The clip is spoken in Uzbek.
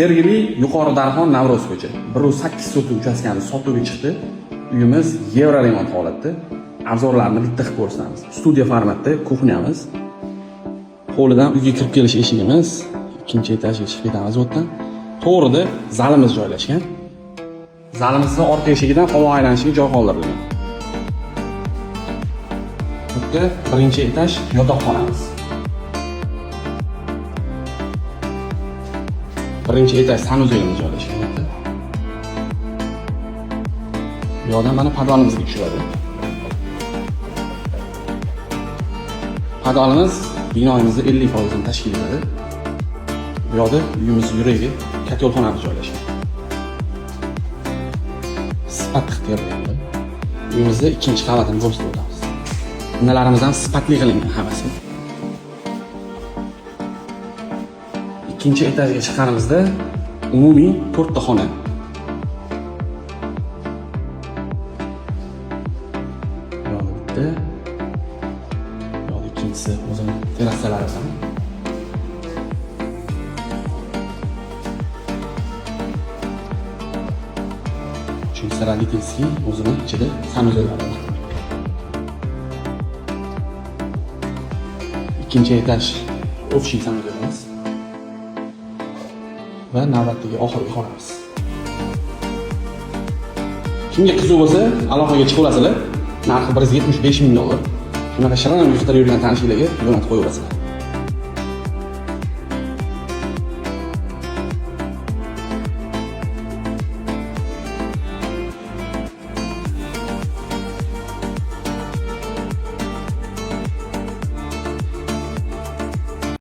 Sergeli Yuqori Darxon Navro'z ko'cha 108 sotuv uchastkamiz sotuvga chiqdi. Uyimiz Yevroremont holatda. Arzorlarni bitta qilib ko'rsatamiz. Studiya formatda kuxnyamiz. Hovlidan uyga kirib kelish eshigimiz, ikkinchi etajga chiqib ketamiz o'tdan. To'g'rida zalimiz joylashgan. Zalimizning orqa eshigidan havo aylanishiga joy qoldirilgan. Bitta birinchi etaj yotoqxonamiz. Birinchi etaj sanuzelimiz joylashgan. Bu yoqdan mana podvalimizga tushadi. Podvalimiz binoyimizning 50% tashkil etadi. Bu yoqda uyimizning yuragi kotolxonamiz joylashgan. Sipat ixtiyorlaydi. Uyimizning ikkinchi qavatini ko'rsatib o'tamiz. Binolarimiz ham sifatli qilingan hammasi. İkinci etajga chiqqanimizda umumiy 4 ta xona. Yo'q bitta. Yo'q ikkinchisi o'zini terrasalari ham. Uchinchisi родительский, o'zini ichida sanuzellari bor. İkinci etaj ofisning sanuzelimiz. Va navbatdagi oxirgi xonamiz. Kimga qiziq bo'lsa, aloqaga chiqib olasizlar. Narxi $175 ming. Shunaqa shirin uyquda yurgan tanishlarga jo'natib qo'yaverasizlar.